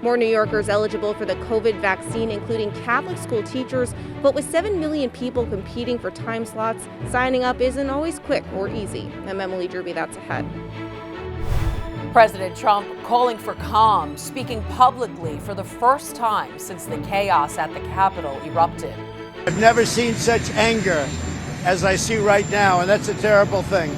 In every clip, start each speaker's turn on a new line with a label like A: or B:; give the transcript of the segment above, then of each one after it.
A: More New Yorkers eligible for the COVID vaccine, including Catholic school teachers, but with 7 million people competing for time slots, signing up isn't always quick or easy. I'm Emily Druby, that's ahead.
B: President Trump calling for calm, speaking publicly for the first time since the chaos at the Capitol erupted.
C: I've never seen such anger as I see right now, and that's a terrible thing.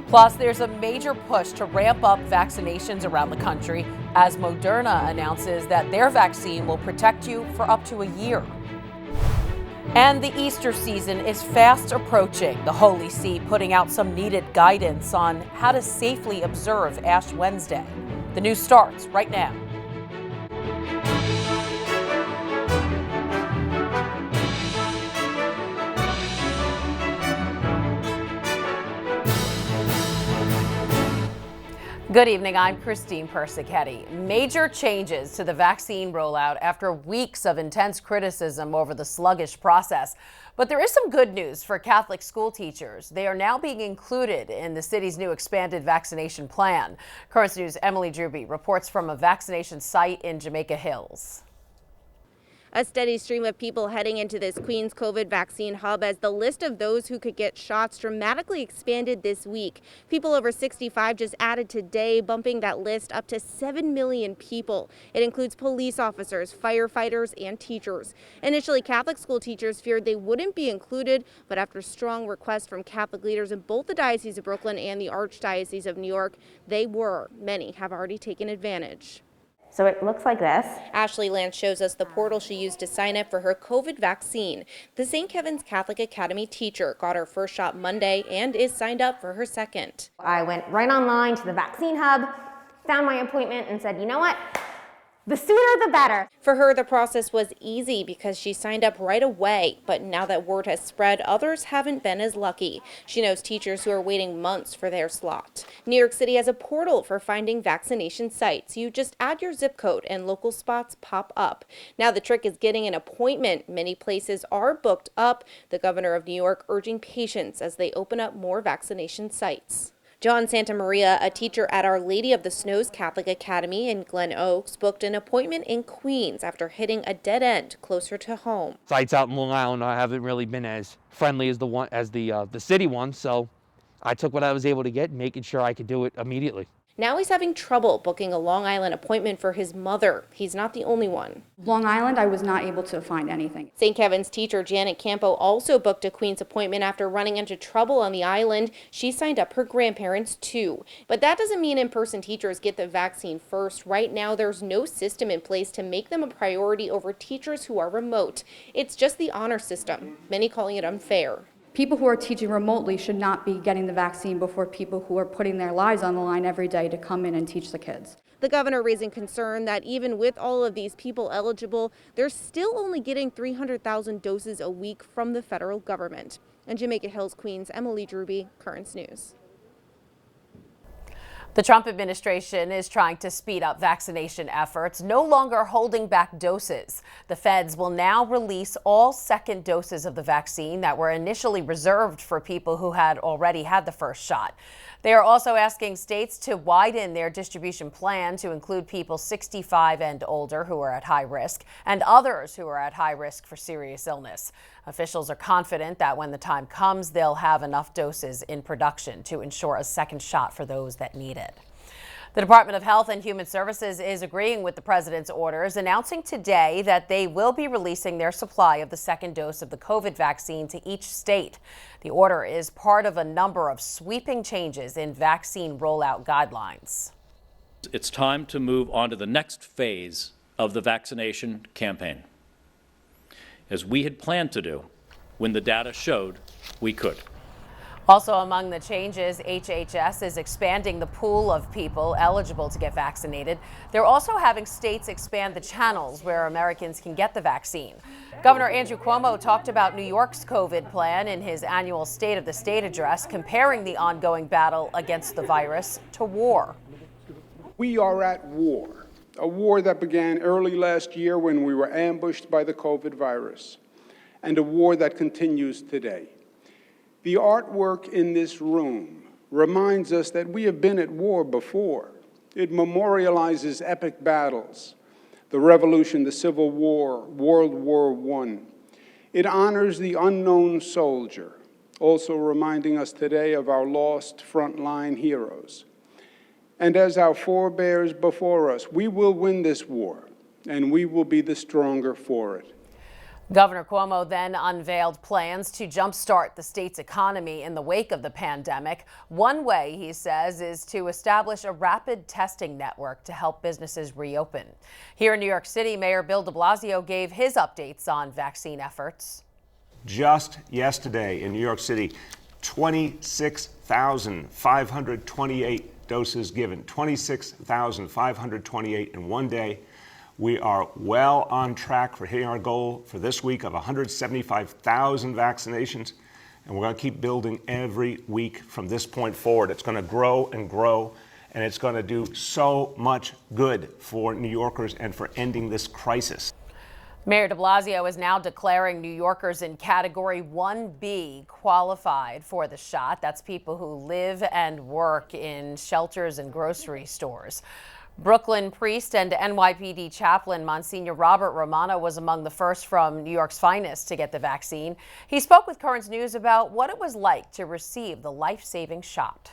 B: Plus, there's a major push to ramp up vaccinations around the country as Moderna announces that their vaccine will protect you for up to a year. And the Easter season is fast approaching, the Holy See putting out some needed guidance on how to safely observe Ash Wednesday. The news starts right now. Good evening, I'm Christine Persichetti. Major changes to the vaccine rollout after weeks of intense criticism over the sluggish process. But there is some good news for Catholic school teachers. They are now being included in the city's new expanded vaccination plan. Current News' Emily Druby reports from a vaccination site in Jamaica Hills.
A: A steady stream of people heading into this Queens COVID vaccine hub as the list of those who could get shots dramatically expanded this week. People over 65 just added today, bumping that list up to 7 million people. It includes police officers, firefighters, and teachers. Initially, Catholic school teachers feared they wouldn't be included, but after strong requests from Catholic leaders in both the Diocese of Brooklyn and the Archdiocese of New York, they were. Many have already taken advantage.
D: So it looks like this.
A: Ashley Lance shows us the portal she used to sign up for her COVID vaccine. The St. Kevin's Catholic Academy teacher got her first shot Monday and is signed up for her second.
D: I went right online to the vaccine hub, found my appointment and said, you know what? The sooner the better.
A: For her, the process was easy because she signed up right away. But now that word has spread, others haven't been as lucky. She knows teachers who are waiting months for their slot. New York City has a portal for finding vaccination sites. You just add your zip code and local spots pop up. Now the trick is getting an appointment. Many places are booked up. The governor of New York urging patience as they open up more vaccination sites. John Santamaria, a teacher at Our Lady of the Snows Catholic Academy in Glen Oaks, booked an appointment in Queens after hitting a dead end closer to home.
E: Sites out in Long Island haven't really been as friendly as the city ones, so I took what I was able to get, making sure I could do it immediately.
A: Now he's having trouble booking a Long Island appointment for his mother. He's not the only one.
F: Long Island, I was not able to find anything.
A: St. Kevin's teacher Janet Campo also booked a Queens appointment after running into trouble on the island. She signed up her grandparents too. But that doesn't mean in-person teachers get the vaccine first. Right now, there's no system in place to make them a priority over teachers who are remote. It's just the honor system, many calling it unfair.
F: People who are teaching remotely should not be getting the vaccine before people who are putting their lives on the line every day to come in and teach the kids.
A: The governor raising concern that even with all of these people eligible, they're still only getting 300,000 doses a week from the federal government. In Jamaica Hills, Queens, Emily Druby, Currents News.
B: The Trump administration is trying to speed up vaccination efforts, no longer holding back doses. The feds will now release all second doses of the vaccine that were initially reserved for people who had already had the first shot. They are also asking states to widen their distribution plan to include people 65 and older who are at high risk and others who are at high risk for serious illness. Officials are confident that when the time comes, they'll have enough doses in production to ensure a second shot for those that need it. The Department of Health and Human Services is agreeing with the president's orders, announcing today that they will be releasing their supply of the second dose of the COVID vaccine to each state. The order is part of a number of sweeping changes in vaccine rollout guidelines.
G: It's time to move on to the next phase of the vaccination campaign, as we had planned to do when the data showed we could.
B: Also among the changes, HHS is expanding the pool of people eligible to get vaccinated. They're also having states expand the channels where Americans can get the vaccine. Governor Andrew Cuomo talked about New York's COVID plan in his annual State of the State address, comparing the ongoing battle against the virus to war.
H: We are at war, a war that began early last year when we were ambushed by the COVID virus, and a war that continues today. The artwork in this room reminds us that we have been at war before. It memorializes epic battles, the Revolution, the Civil War, World War I. It honors the unknown soldier, also reminding us today of our lost frontline heroes. And as our forebears before us, we will win this war, and we will be the stronger for it.
B: Governor Cuomo then unveiled plans to jumpstart the state's economy in the wake of the pandemic. One way, he says, is to establish a rapid testing network to help businesses reopen. Here in New York City, Mayor Bill de Blasio gave his updates on vaccine efforts.
I: Just yesterday in New York City, 26,528 doses given, 26,528 in one day. We are well on track for hitting our goal for this week of 175,000 vaccinations, and we're going to keep building every week from this point forward. It's going to grow and grow, and it's going to do so much good for New Yorkers and for ending this crisis.
B: Mayor de Blasio is now declaring New Yorkers in Category 1B qualified for the shot. That's people who live and work in shelters and grocery stores. Brooklyn priest and NYPD chaplain Monsignor Robert Romano was among the first from New York's finest to get the vaccine. He spoke with Currents News about what it was like to receive the life-saving shot.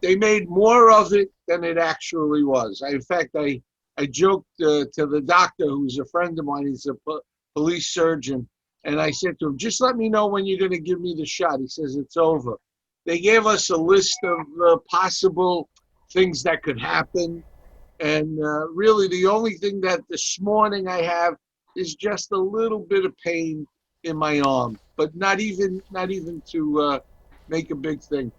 J: They made more of it than it actually was. In fact, I joked to the doctor, who's a friend of mine. He's a police surgeon. And I said to him, just let me know when you're going to give me the shot. He says, it's over. They gave us a list of possible things that could happen. And really, the only thing that this morning I have is just a little bit of pain in my arm, but not even to make a big thing.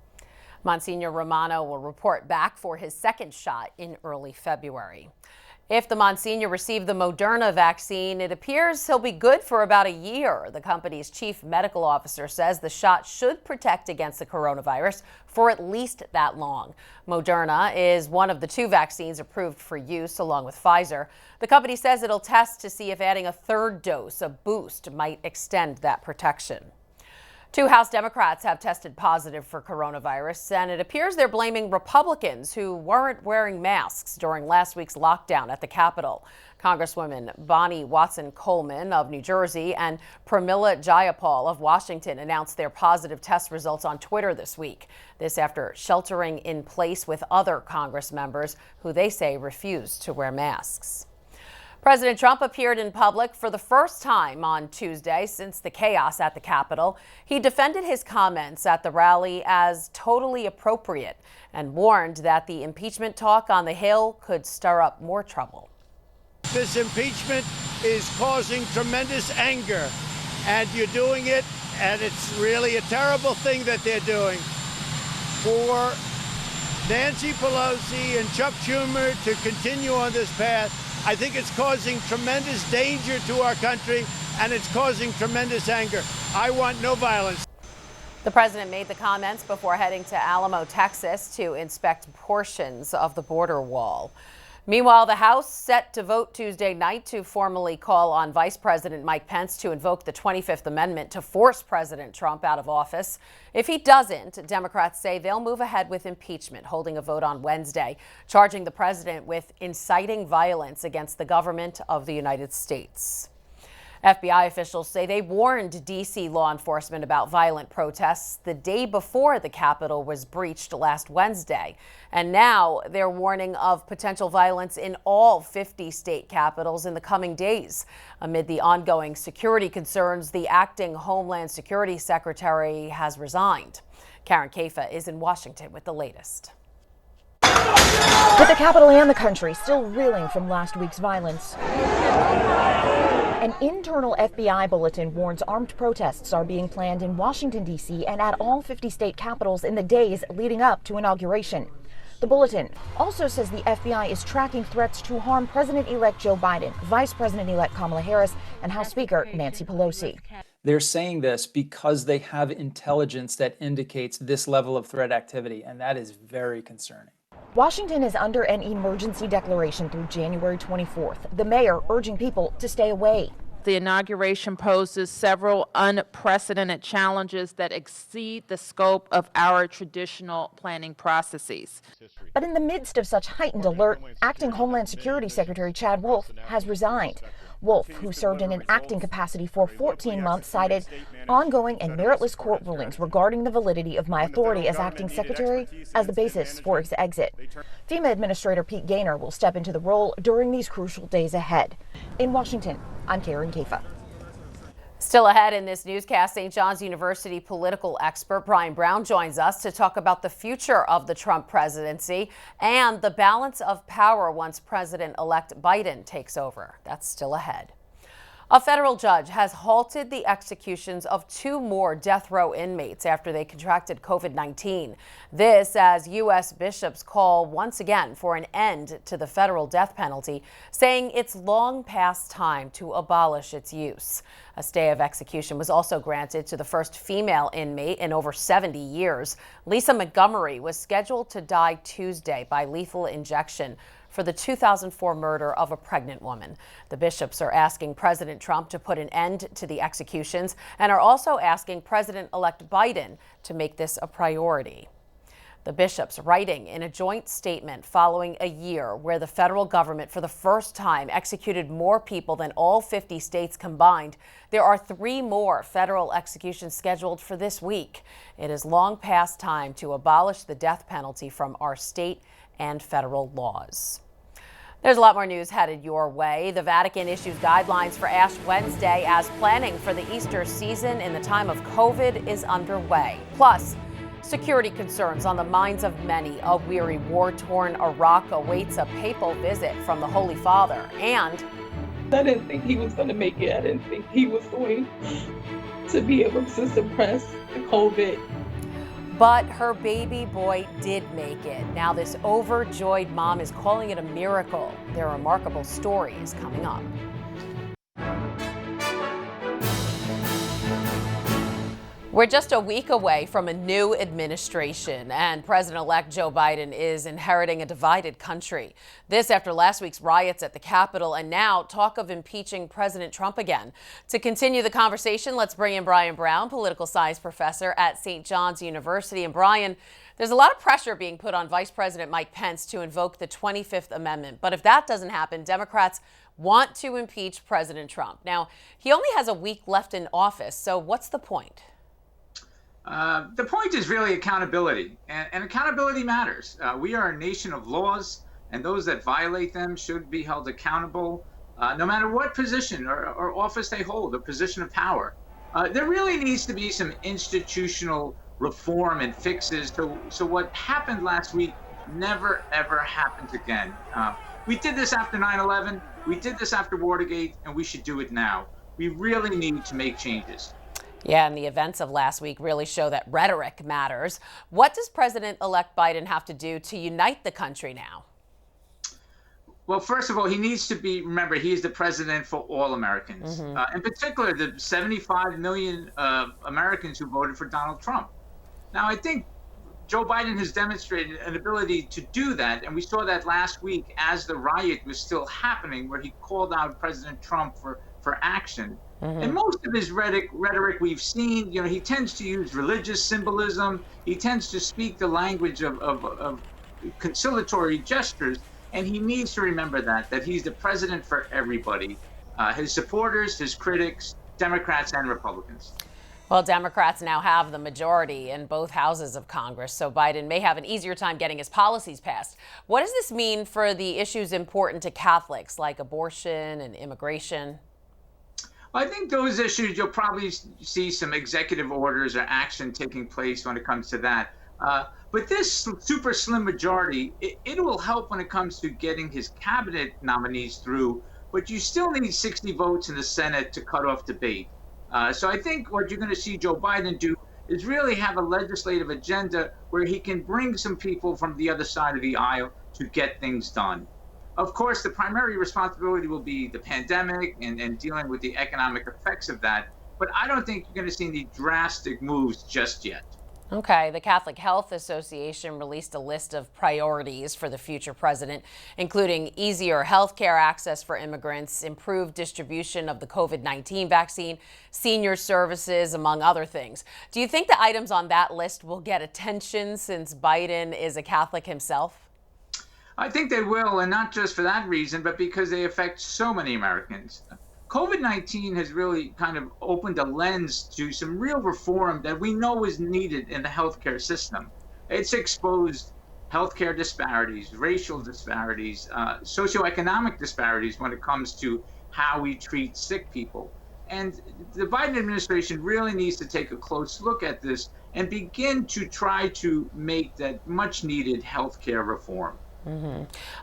B: Monsignor Romano will report back for his second shot in early February. If the Monsignor received the Moderna vaccine, it appears he'll be good for about a year. The company's chief medical officer says the shot should protect against the coronavirus for at least that long. Moderna is one of the 2 vaccines approved for use, along with Pfizer. The company says it'll test to see if adding a third dose, a boost, might extend that protection. 2 House Democrats have tested positive for coronavirus, and it appears they're blaming Republicans who weren't wearing masks during last week's lockdown at the Capitol. Congresswomen Bonnie Watson-Coleman of New Jersey and Pramila Jayapal of Washington announced their positive test results on Twitter this week. This after sheltering in place with other Congress members who they say refused to wear masks. President Trump appeared in public for the first time on Tuesday since the chaos at the Capitol. He defended his comments at the rally as totally appropriate and warned that the impeachment talk on the Hill could stir up more trouble.
C: This impeachment is causing tremendous anger, and you're doing it, and it's really a terrible thing that they're doing. For Nancy Pelosi and Chuck Schumer to continue on this path, I think it's causing tremendous danger to our country, and it's causing tremendous anger. I want no violence.
B: The president made the comments before heading to Alamo, Texas to inspect portions of the border wall. Meanwhile, the House set to vote Tuesday night to formally call on Vice President Mike Pence to invoke the 25th Amendment to force President Trump out of office. If he doesn't, Democrats say they'll move ahead with impeachment, holding a vote on Wednesday, charging the president with inciting violence against the government of the United States. FBI officials say they warned D.C. law enforcement about violent protests the day before the Capitol was breached last Wednesday. And now they're warning of potential violence in all 50 state capitals in the coming days. Amid the ongoing security concerns, the acting Homeland Security Secretary has resigned. Karen Kafa is in Washington with the latest.
K: With the Capitol and the country still reeling from last week's violence, an internal FBI bulletin warns armed protests are being planned in Washington, D.C. and at all 50 state capitals in the days leading up to inauguration. The bulletin also says the FBI is tracking threats to harm President-elect Joe Biden, Vice President-elect Kamala Harris, and House Speaker Nancy Pelosi.
L: They're saying this because they have intelligence that indicates this level of threat activity, and that is very concerning.
K: Washington is under an emergency declaration through January 24th. The mayor urging people to stay away.
M: the inauguration poses several unprecedented challenges that exceed the scope of our traditional planning processes.
K: But in the midst of such heightened alert, Acting Homeland Security Secretary Chad Wolf has resigned. Wolf, who served in an acting capacity for 14 months, cited ongoing and meritless court rulings regarding the validity of my authority as acting secretary as the basis for his exit. FEMA Administrator Pete Gaynor will step into the role during these crucial days ahead. In Washington, I'm Karen Kafa.
B: Still ahead in this newscast, St. John's University political expert Brian Brown joins us to talk about the future of the Trump presidency and the balance of power once President-elect Biden takes over. That's still ahead. A federal judge has halted the executions of 2 more death row inmates after they contracted COVID-19. This as U.S. bishops call once again for an end to the federal death penalty, saying it's long past time to abolish its use. A stay of execution was also granted to the first female inmate in over 70 years. Lisa Montgomery was scheduled to die Tuesday by lethal injection for the 2004 murder of a pregnant woman. The bishops are asking President Trump to put an end to the executions and are also asking President-elect Biden to make this a priority. The bishops writing in a joint statement following a year where the federal government for the first time executed more people than all 50 states combined. There are 3 more federal executions scheduled for this week. It is long past time to abolish the death penalty from our state and federal laws. There's a lot more news headed your way. The Vatican issues guidelines for Ash Wednesday as planning for the Easter season in the time of COVID is underway. Plus, security concerns on the minds of many. A weary, war-torn Iraq awaits a papal visit from the Holy Father. And
N: I didn't think he was going to make it. I didn't think he was going to be able to suppress the COVID.
B: But her baby boy did make it. Now this overjoyed mom is calling it a miracle. Their remarkable story is coming up. We're just a week away from a new administration, and President-elect Joe Biden is inheriting a divided country. This after last week's riots at the Capitol, and now talk of impeaching President Trump again. To continue the conversation, let's bring in Brian Brown, political science professor at St. John's University. And Brian, there's a lot of pressure being put on Vice President Mike Pence to invoke the 25th Amendment. But if that doesn't happen, Democrats want to impeach President Trump. Now, he only has a week left in office, so what's the point?
O: The point is really accountability, and accountability matters. We are a nation of laws, and those that violate them should be held accountable, no matter what position or office they hold, a position of power. There really needs to be some institutional reform and fixes so what happened last week never, ever happens again. We did this after 9/11, we did this after Watergate, and we should do it now. We really need to make changes.
B: Yeah, and the events of last week really show that rhetoric matters. What does President-elect Biden have to do to unite the country now?
O: Well, first of all, he needs to remember, he is the president for all Americans. In particular, the 75 million Americans who voted for Donald Trump. Now, I think Joe Biden has demonstrated an ability to do that, and we saw that last week as the riot was still happening, where he called out President Trump for action. And most of his rhetoric we've seen, he tends to use religious symbolism. He tends to speak the language of conciliatory gestures. And he needs to remember that he's the president for everybody, his supporters, his critics, Democrats and Republicans.
B: Well, Democrats now have the majority in both houses of Congress, so Biden may have an easier time getting his policies passed. What does this mean for the issues important to Catholics, like abortion and immigration?
O: I think those issues, you'll probably see some executive orders or action taking place when it comes to that. But this super slim majority, it will help when it comes to getting his cabinet nominees through, but you still need 60 votes in the Senate to cut off debate. So I think what you're going to see Joe Biden do is really have a legislative agenda where he can bring some people from the other side of the aisle to get things done. Of course, the primary responsibility will be the pandemic and dealing with the economic effects of that. But I don't think you're going to see any drastic moves just yet.
B: Okay, the Catholic Health Association released a list of priorities for the future president, including easier health care access for immigrants, improved distribution of the COVID-19 vaccine, senior services, among other things. Do you think the items on that list will get attention since Biden is a Catholic himself?
O: I think they will, and not just for that reason, but because they affect so many Americans. COVID-19 has really kind of opened a lens to some real reform that we know is needed in the healthcare system. It's exposed healthcare disparities, racial disparities, socioeconomic disparities when it comes to how we treat sick people. And the Biden administration really needs to take a close look at this and begin to try to make that much needed healthcare reform.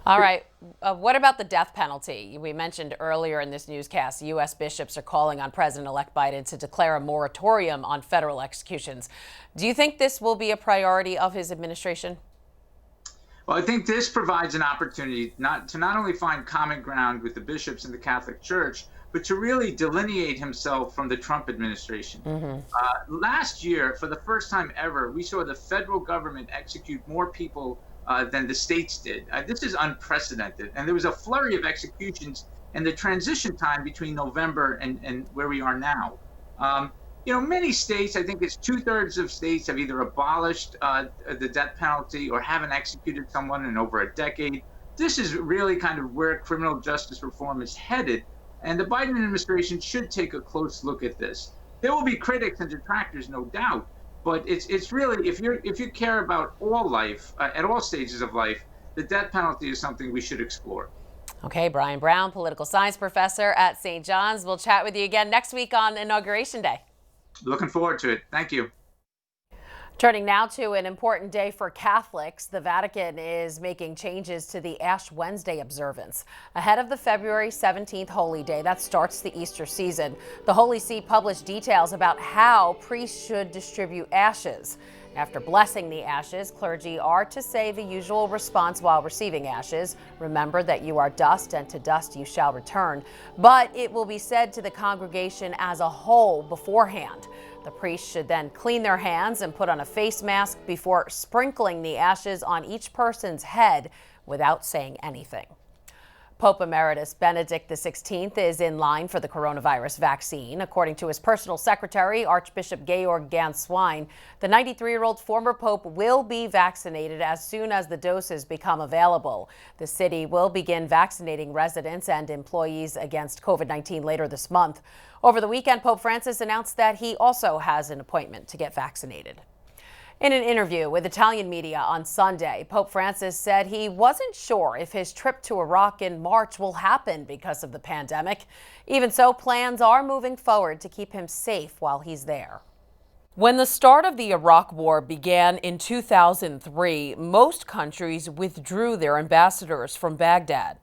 B: All right. What about the death penalty? We mentioned earlier in this newscast, U.S. bishops are calling on President-elect Biden to declare a moratorium on federal executions. Do you think this will be a priority of his administration?
O: Well, I think this provides an opportunity not only find common ground with the bishops in the Catholic Church, but to really delineate himself from the Trump administration. Last year, for the first time ever, we saw the federal government execute more people than the states did. This is unprecedented. And there was a flurry of executions in the transition time between November and where we are now. Many states, I think it's 2/3 of states, have either abolished the death penalty or haven't executed someone in over a decade. This is really kind of where criminal justice reform is headed. And the Biden administration should take a close look at this. There will be critics and detractors, no doubt. But it's really, if you care about all life, at all stages of life, the death penalty is something we should explore.
B: Okay, Brian Brown, political science professor at St. John's. We'll chat with you again next week on Inauguration Day.
O: Looking forward to it. Thank you.
B: Turning now to an important day for Catholics, the Vatican is making changes to the Ash Wednesday observance. Ahead of the February 17th Holy Day that starts the Easter season, the Holy See published details about how priests should distribute ashes. After blessing the ashes, clergy are to say the usual response while receiving ashes. Remember that you are dust, and to dust you shall return. But it will be said to the congregation as a whole beforehand. The priest should then clean their hands and put on a face mask before sprinkling the ashes on each person's head without saying anything. Pope Emeritus Benedict XVI is in line for the coronavirus vaccine. According to his personal secretary, Archbishop Georg Ganswein, the 93-year-old former pope will be vaccinated as soon as the doses become available. The city will begin vaccinating residents and employees against COVID-19 later this month. Over the weekend, Pope Francis announced that he also has an appointment to get vaccinated. In an interview with Italian media on Sunday, Pope Francis said he wasn't sure if his trip to Iraq in March will happen because of the pandemic. Even so, plans are moving forward to keep him safe while he's there. When the start of the Iraq War began in 2003, most countries withdrew their ambassadors from Baghdad.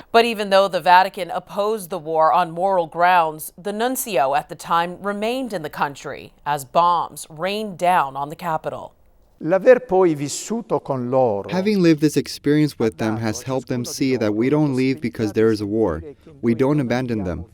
B: But even though the Vatican opposed the war on moral grounds, the nuncio at the time remained in the country as bombs rained down on the capital.
P: Having lived this experience with them has helped them see that we don't leave because there is a war. We don't abandon them.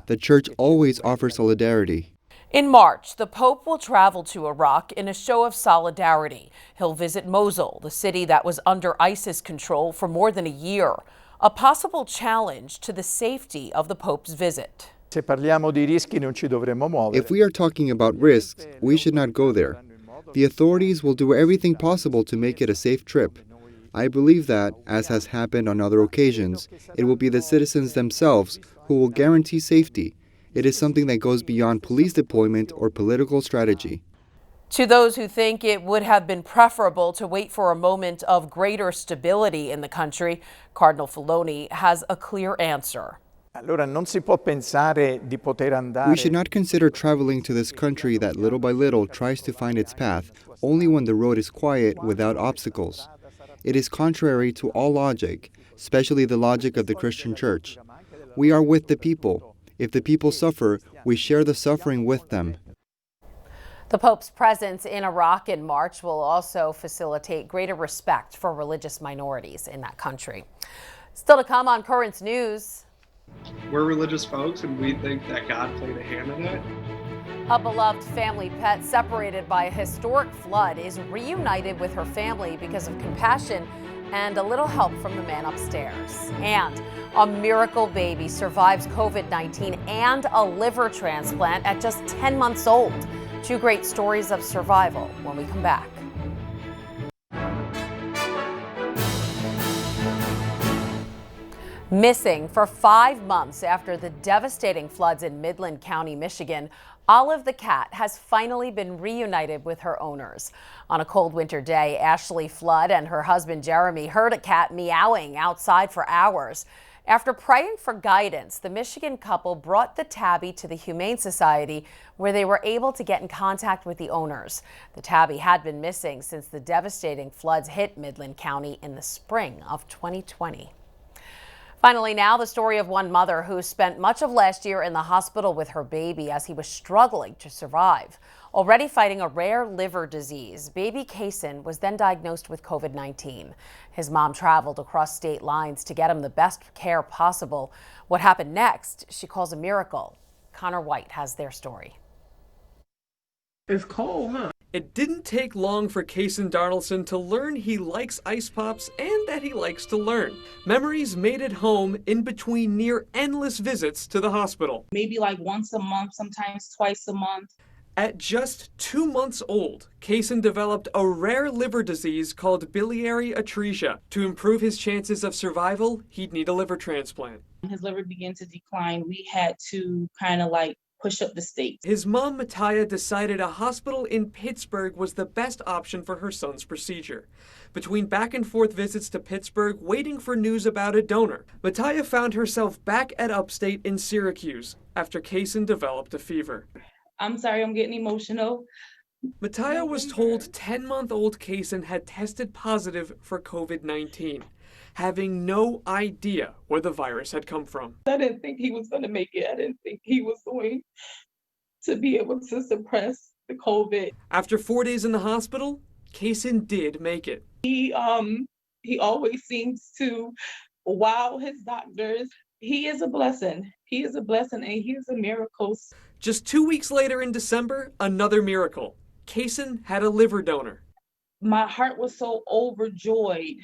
P: The Church always offers solidarity.
B: In March, the Pope will travel to Iraq in a show of solidarity. He'll visit Mosul, the city that was under ISIS control for more than a year. A possible challenge to the safety of the Pope's visit.
P: If we are talking about risks, we should not go there. The authorities will do everything possible to make it a safe trip. I believe that, as has happened on other occasions, it will be the citizens themselves who will guarantee safety. It is something that goes beyond police deployment or political strategy.
B: To those who think it would have been preferable to wait for a moment of greater stability in the country, Cardinal Filoni has a clear answer.
P: We should not consider traveling to this country that little by little tries to find its path, only when the road is quiet without obstacles. It is contrary to all logic, especially the logic of the Christian Church. We are with the people. If the people suffer, we share the suffering with them.
B: The Pope's presence in Iraq in March will also facilitate greater respect for religious minorities in that country. Still to come on Currents News.
Q: We're religious folks and we think that God played a hand in it.
B: A beloved family pet separated by a historic flood is reunited with her family because of compassion and a little help from the man upstairs. And a miracle baby survives COVID-19 and a liver transplant at just 10 months old. Two great stories of survival when we come back. Missing for 5 months after the devastating floods in Midland County, Michigan, Olive the cat has finally been reunited with her owners. On a cold winter day, Ashley Flood and her husband Jeremy heard a cat meowing outside for hours. After praying for guidance, the Michigan couple brought the tabby to the Humane Society, where they were able to get in contact with the owners. The tabby had been missing since the devastating floods hit Midland County in the spring of 2020. Finally now, the story of one mother who spent much of last year in the hospital with her baby as he was struggling to survive. Already fighting a rare liver disease, baby Kason was then diagnosed with COVID-19. His mom traveled across state lines to get him the best care possible. What happened next, she calls a miracle. CONOR White has their story.
Q: It's cold, huh? It didn't take long for Kason Darnelson to learn he likes ice pops and that he likes to learn. Memories made it home in between near endless visits to the hospital.
N: Maybe like once a month, sometimes twice a month.
Q: At just 2 months old, Kason developed a rare liver disease called biliary atresia. To improve his chances of survival, he'd need a liver transplant.
N: His liver began to decline. We had to kind of like push up the stakes.
Q: His mom, Mattia, decided a hospital in Pittsburgh was the best option for her son's procedure. Between back and forth visits to Pittsburgh, waiting for news about a donor, Mattia found herself back at upstate in Syracuse after Kason developed a fever.
N: I'm sorry, I'm getting emotional.
Q: Mattia was told 10-month-old Kason had tested positive for COVID-19, having no idea where the virus had come from.
N: I didn't think he was going to make it. I didn't think he was going to be able to suppress the COVID.
Q: After 4 days in the hospital, Kason did make it.
N: He always seems to wow his doctors. He is a blessing. He is a blessing and he is a miracle.
Q: Just 2 weeks later in December, another miracle. Kason had a liver donor.
N: My heart was so overjoyed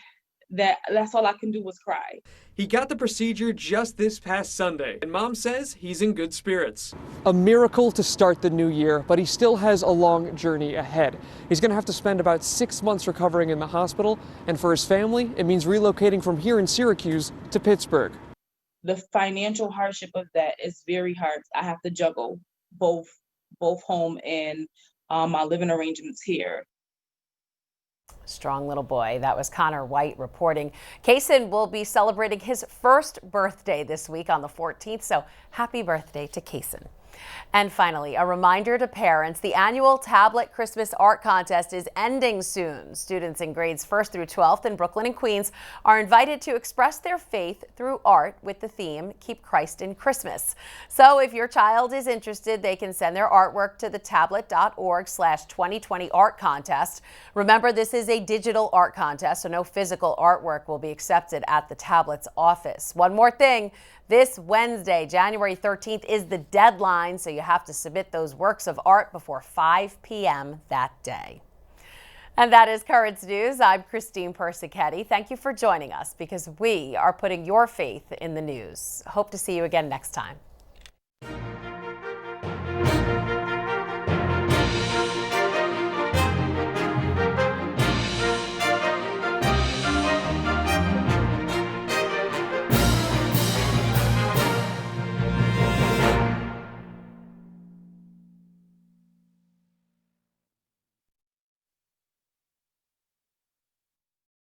N: that's all I can do was cry.
Q: He got the procedure just this past Sunday, and Mom says he's in good spirits. A miracle to start the new year, but he still has a long journey ahead. He's going to have to spend about 6 months recovering in the hospital, and for his family, it means relocating from here in Syracuse to Pittsburgh.
N: The financial hardship of that is very hard. I have to juggle both home and my living arrangements here.
B: Strong little boy. That was CONOR White reporting. Kason will be celebrating his first birthday this week on the 14th, so happy birthday to Kason. And finally, a reminder to parents, the annual Tablet Christmas Art Contest is ending soon. Students in grades 1st through 12th in Brooklyn and Queens are invited to express their faith through art with the theme, Keep Christ in Christmas. So if your child is interested, they can send their artwork to the tablet.org/2020 art contest. Remember, this is a digital art contest, so no physical artwork will be accepted at the Tablet's office. One more thing. This Wednesday, January 13th, is the deadline, so you have to submit those works of art before 5 p.m. that day. And that is Currents News. I'm Christine Persichetti. Thank you for joining us because we are putting your faith in the news. Hope to see you again next time.